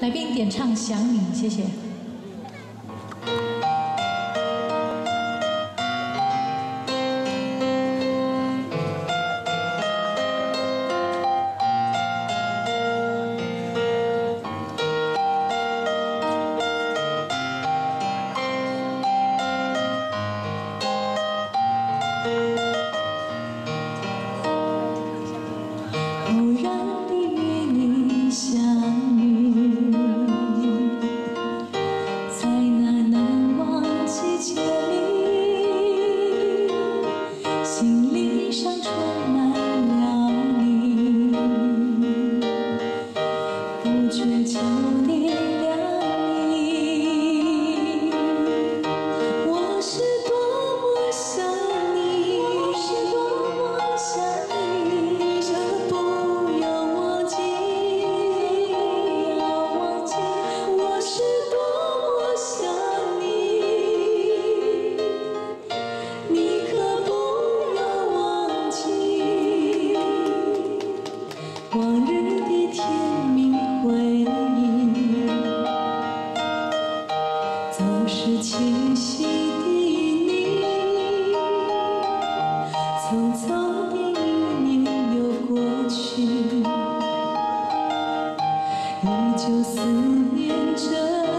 来宾点唱《想你》，谢谢。 偶然地与你相遇，在那难忘季节里，心理上充满了你，不觉就点亮你。我是多么想你，我是多么想你，这不要忘记，不要忘记。我是多么想你，你可不要忘记往日的甜蜜回忆，总是清晰的你，匆匆的一年又过去，依旧思念着。